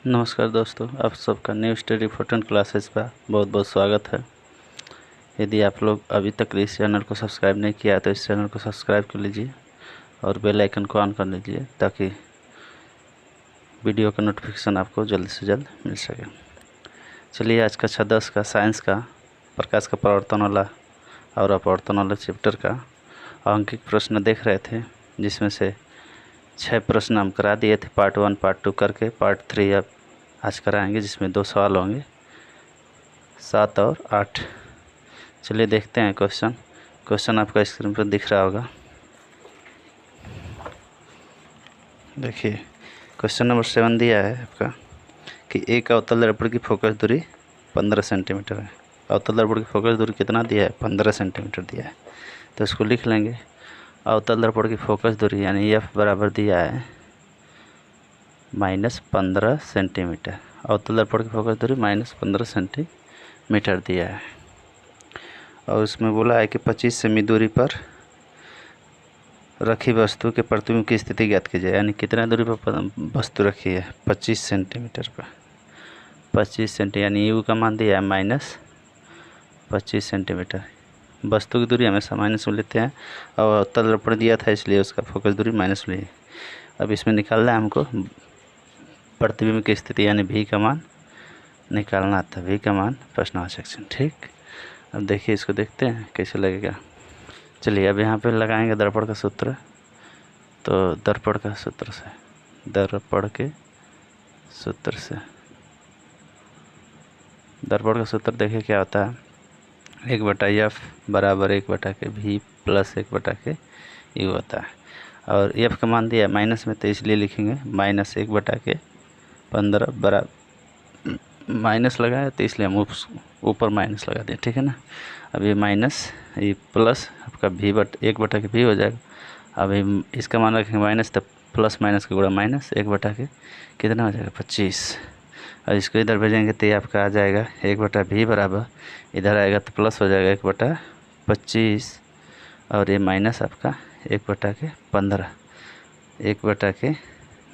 नमस्कार दोस्तों, आप सबका न्यू स्टडी फोर्टन क्लासेस पर बहुत बहुत स्वागत है। यदि आप लोग अभी तक इस चैनल को सब्सक्राइब नहीं किया तो इस चैनल को सब्सक्राइब कर लीजिए और बेल आइकन को ऑन कर लीजिए ताकि वीडियो का नोटिफिकेशन आपको जल्द से जल्द मिल सके। चलिए, आज का 6-10 का साइंस का प्रकाश का परावर्तन वाला और अपवर्तन वाला चैप्टर का अंकित प्रश्न देख रहे थे, जिसमें से 6 प्रश्न हम करा दिए थे पार्ट 1 पार्ट 2 करके। पार्ट 3 अब आज कराएंगे, जिसमें 2 सवाल होंगे, 7 और 8। चलिए देखते हैं क्वेश्चन आपका स्क्रीन पर दिख रहा होगा। देखिए, क्वेश्चन नंबर 7 दिया है आपका कि एक अवतल दर्पण की फोकस दूरी 15 सेंटीमीटर है। अवतल दर्पण की फोकस दूरी कितना दिया है? 15 सेंटीमीटर दिया है। तो इसको लिख लेंगे। अवतल दर्पण की फोकस दूरी यानी एफ बराबर दिया है -15 सेंटीमीटर। अवतल दर्पण की फोकस दूरी -15 सेंटीमीटर दिया है और उसमें बोला है कि 25 सेमी दूरी पर रखी वस्तु के प्रतिबिंब की स्थिति ज्ञात कीजिए। यानी कितना दूरी पर वस्तु रखी है? 25 सेंटीमीटर पर। 25 सेंटी यानी यू का मान दिया है -25 सेंटीमीटर। वस्तु की दूरी हमेशा माइनस में लेते हैं और अवतल दर्पण दिया था इसलिए उसका फोकस दूरी माइनस ली। अब इसमें निकालना है हमको प्रतिबिंब की स्थिति यानी भी का मान निकालना था। भी का मान प्रश्नवाचक चिन्ह। ठीक, अब देखिए, इसको देखते हैं कैसे लगेगा। चलिए, अब यहाँ पे लगाएंगे दर्पण का सूत्र। तो दर्पण के सूत्र देखिए क्या होता है। 1/f बराबर 1/के भी प्लस 1/के यू होता है। और एफ का मान दिया है माइनस में, तो इसलिए लिखेंगे -1/के 15 बराबर माइनस लगाया तो इसलिए हम ऊपर माइनस लगा दें। ठीक है ना। अब ये माइनस ये प्लस आपका भी 1/के भी हो जाएगा। अब इसका मान रखेंगे माइनस, तो प्लस माइनस का गुणा माइनस 1/के कितना हो जाएगा? 25। और इसको इधर भेजेंगे तो ये आपका आ जाएगा 1/भी बराबर, इधर आएगा तो प्लस हो जाएगा 1/25 और ये माइनस आपका 1/के 15। 1/के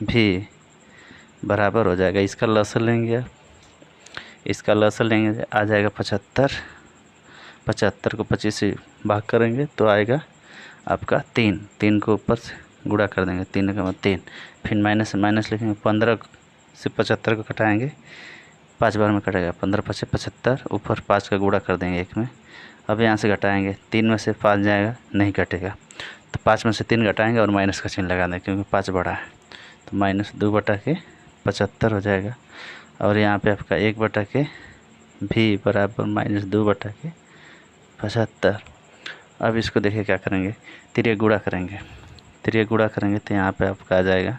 भी बराबर हो जाएगा। इसका लसन लेंगे, इसका लसन लेंगे, आ जाएगा 75। 75 को 25 से भाग करेंगे तो आएगा आपका 3। 3 को ऊपर से गुणा कर देंगे, 3 का मतलब 3। फिर माइनस से माइनस लिखेंगे, 15 से 75 को घटाएंगे, 5 बार में कटेगा, 15 × 5 = 75, ऊपर 5 का गुणा कर देंगे 1 में। अब यहाँ से घटाएंगे, 3 में से 5 जाएगा, नहीं घटेगा, तो 5 में से 3 घटाएंगे और माइनस का चिन्ह लगा देंगे क्योंकि 5 बड़ा है। तो -2/के 75 हो जाएगा। और यहाँ पे आपका 1/के भी बराबर -2/के 75। अब इसको देखिए क्या करेंगे, तिर्यक गुणा करेंगे। तिर्यक गुणा करेंगे तो यहाँ पे आपका आ जाएगा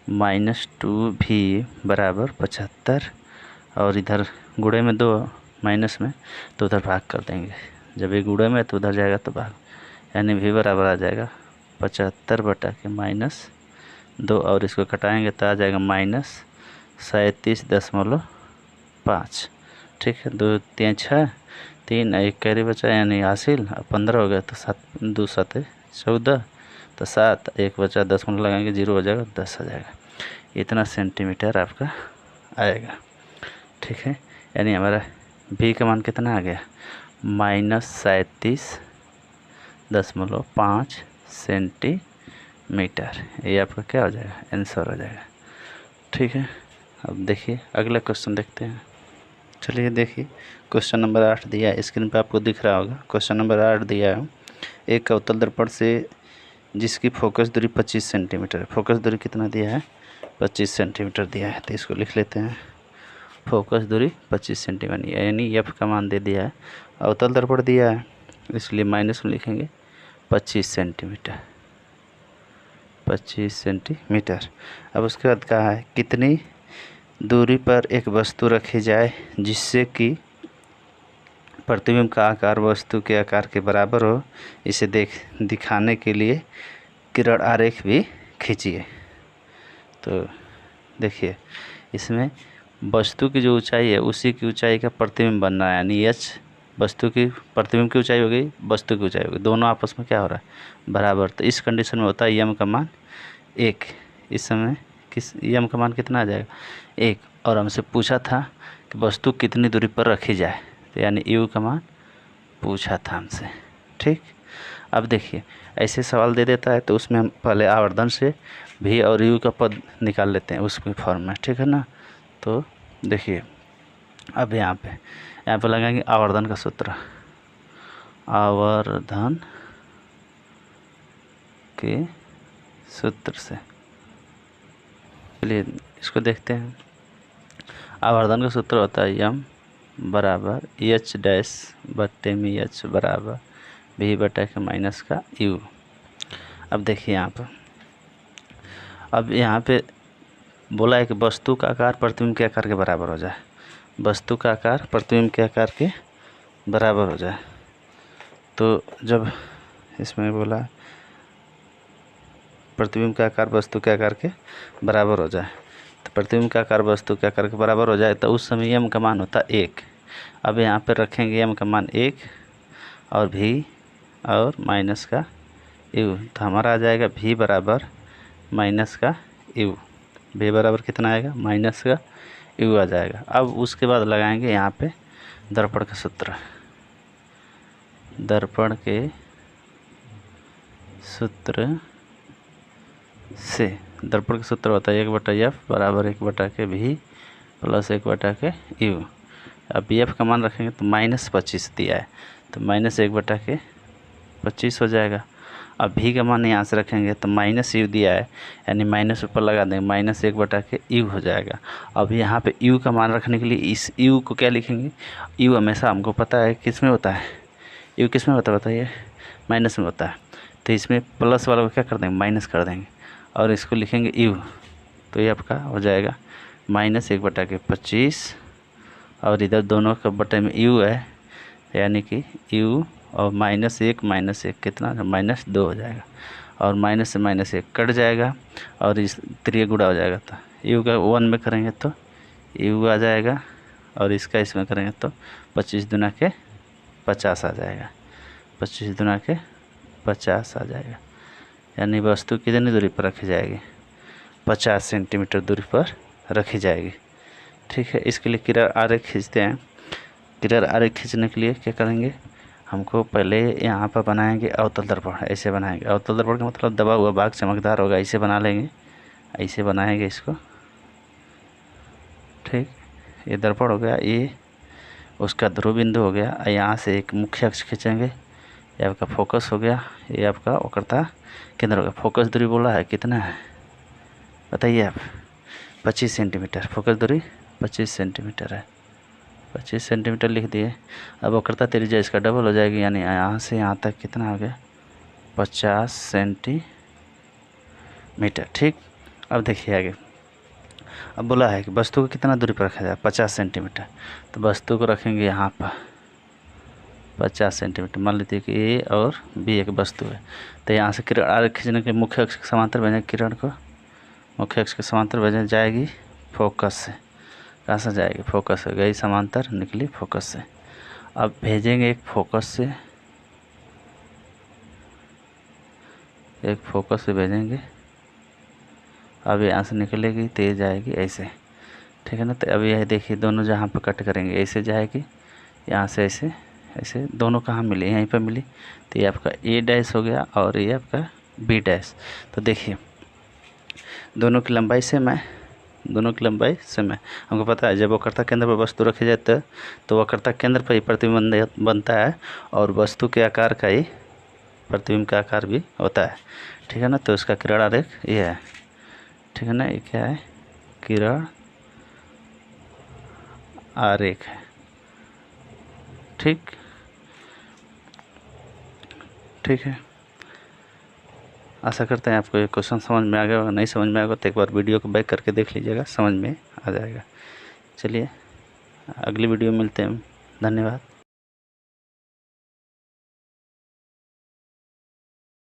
-2भी बराबर 75 और इधर गुणे में 2 माइनस में तो उधर भाग कर देंगे। जब ये गुणे में तो उधर जाएगा तो भाग, यानी भी बराबर आ जाएगा 75/के -2 और इसको घटाएंगे तो आ जाएगा -37.5। ठीक है, 2 3 6, 3 1 कैरी बचा यानी हासिल, 15 हो गया तो 7 2 7 14, तो 7 1 बचा, 10 मिनट लगाएंगे, 0 हो जाएगा, 10 आ जाएगा। इतना सेंटीमीटर आपका आएगा। ठीक है, यानी हमारा भी का मान कितना आ गया? -37.5 सेंटीमीटर। ये आपका क्या हो जाएगा? आंसर हो जाएगा। ठीक है, अब देखिए अगला क्वेश्चन देखते हैं। चलिए देखिए, क्वेश्चन नंबर 8 दिया है, स्क्रीन पर आपको दिख रहा होगा। क्वेश्चन नंबर 8 दिया है, एक अवतल दर्पण से जिसकी फोकस दूरी 25 सेंटीमीटर है। फोकस दूरी कितना दिया है? 25 सेंटीमीटर दिया है। तो इसको लिख लेते हैं, फोकस दूरी 25 सेंटीमीटर यानी एफ का मान दे दिया है। अवतल दर्पण दिया है इसलिए माइनस में लिखेंगे 25 सेंटीमीटर। 25 सेंटीमीटर। अब उसके बाद कहा है कितनी दूरी पर एक वस्तु रखी जाए जिससे कि प्रतिबिंब का आकार वस्तु के आकार के बराबर हो। इसे दिखाने के लिए किरण आरेख भी खींचिए। तो देखिए, इसमें वस्तु की जो ऊंचाई है उसी की ऊंचाई का प्रतिबिंब बनना है, यानी एच वस्तु की प्रतिबिंब की ऊंचाई हो गई, वस्तु की ऊंचाई हो गई, दोनों आपस में क्या हो रहा है? बराबर। तो इस कंडीशन में होता है यम का मान 1। इस समय किस एम का मान कितना आ जाएगा 1, और हमसे पूछा था कि वस्तु कितनी दूरी पर रखी जाए, तो यानी यू का मान पूछा था हमसे। ठीक, अब देखिए ऐसे सवाल दे देता है तो उसमें हम पहले आवर्धन से भी और यू का पद निकाल लेते हैं उसके फॉर्म में, ठीक है ना। तो देखिए अब यहाँ पे लगाएंगे आवर्धन का सूत्र, आवर्धन के सूत्र से। चलिए इसको देखते हैं। आवर्धन का सूत्र होता है यम बराबर एच डैश बट्टे में एच बराबर भी बटा के माइनस का यू। अब देखिए अब यहाँ पे बोला है कि वस्तु का आकार प्रतिबिंब के आकार के बराबर हो जाए, वस्तु का आकार प्रतिबिंब के आकार के बराबर हो जाए। तो जब इसमें बोला प्रतिबिंब का आकार वस्तु के आकार के बराबर हो जाए, तो प्रतिबिंब का आकार वस्तु के आकार के बराबर हो जाए तो उस समय एम का मान होता है 1। अब यहाँ पे रखेंगे एम का मान 1 और भी और माइनस का यू, तो हमारा आ जाएगा भी बराबर माइनस का यू। भी बराबर कितना आएगा माइनस का यू आ जाएगा। अब उसके बाद लगाएंगे यहाँ पे दर्पण का सूत्र, दर्पण के सूत्र से। दर्पण का सूत्र होता है 1/f बराबर 1/के भी प्लस 1/के यू। अब एफ का मान रखेंगे तो -25 दिया है, तो -1/के 25 हो जाएगा। अब भी का मान यहाँ से रखेंगे तो माइनस यू दिया है, यानी माइनस ऊपर लगा देंगे, -1/के यू हो जाएगा। अब यहाँ पे यू का मान रखने के लिए इस यू को क्या लिखेंगे, यू हमेशा हमको पता है किस में होता है, यू किस में होता है बताइए, माइनस में होता है। तो इसमें प्लस वाला को क्या कर देंगे माइनस कर देंगे और इसको लिखेंगे यू, तो ये आपका हो जाएगा -1/के 25 और इधर दोनों का बटे में यू है, यानी कि यू और -1 कितना -2 हो जाएगा और माइनस से -1 कट जाएगा और इस 3 गुणा हो जाएगा। तो यू का 1 में करेंगे तो यू आ जाएगा और इसका इसमें करेंगे तो 25 दूना के 50 आ जाएगा, 25 दूना के 50 आ जाएगा। यानी वस्तु कितनी दूरी पर रखी जाएगी 50 सेंटीमीटर दूरी पर रखी जाएगी। ठीक है, इसके लिए किरण आरेख खींचते हैं। किरण आरेख खींचने के लिए क्या करेंगे, हमको पहले यहाँ पर बनाएंगे अवतल दर्पण, ऐसे बनाएंगे। अवतल दर्पण का मतलब दबा हुआ भाग चमकदार होगा, ऐसे बना लेंगे, ऐसे बनाएंगे इसको। ठीक, ये दर्पण हो गया, ये उसका ध्रुव बिंदु हो गया। यहाँ से एक मुख्य अक्ष खींचेंगे, ये आपका फोकस हो गया, ये आपका वक्रता केंद्र हो गया। फोकस दूरी बोला है कितना है बताइए आप, 25 सेंटीमीटर। फोकस दूरी 25 सेंटीमीटर है, 25 सेंटीमीटर लिख दिए। अब वक्रता त्रिज्या इसका डबल हो जाएगी, यानी यहाँ से यहाँ तक कितना हो गया 50 सेंटीमीटर। ठीक, अब देखिए आगे, अब बोला है कि वस्तु को कितना दूरी पर रखा जाए 50 सेंटीमीटर, तो वस्तु को रखेंगे यहाँ पर 50 सेंटीमीटर। मान लीजिए कि ए और बी एक वस्तु है, तो यहाँ से किरण आरेख खींचने के मुख्य अक्ष के समांतर भेजेंगे, किरण को मुख्य अक्ष के समांतर भेजें, जाएगी फोकस से। कहाँ से जाएगी फोकस से, गई समांतर निकली फोकस से। अब भेजेंगे एक फोकस से, एक फोकस से भेजेंगे। अब यहाँ से निकलेगी तेज जाएगी ऐसे, ठीक है ना। तो अब यह देखिए दोनों जहाँ पर कट करेंगे ऐसे जाएगी, यहाँ से ऐसे ऐसे दोनों कहाँ मिली, यहीं पर मिली, तो ये आपका ए डैश हो गया और ये आपका बी डैश। तो देखिए दोनों की लंबाई सेम है, दोनों की लंबाई सेम है। हमको पता है जब वक्रता केंद्र पर वस्तु रखी जाती है तो वक्रता केंद्र पर ही प्रतिबिंब बनता है और वस्तु के आकार का ही प्रतिबिंब का आकार भी होता है, ठीक है ना। तो इसका किरण आरेख ये है, ठीक है ना, ये क्या है किरण आरेख है। ठीक ठीक है, आशा करते हैं आपको ये क्वेश्चन समझ में आ गया होगा। नहीं समझ में आएगा तो एक बार वीडियो को बैक करके देख लीजिएगा, समझ में आ जाएगा। चलिए अगली वीडियो में मिलते हैं, धन्यवाद।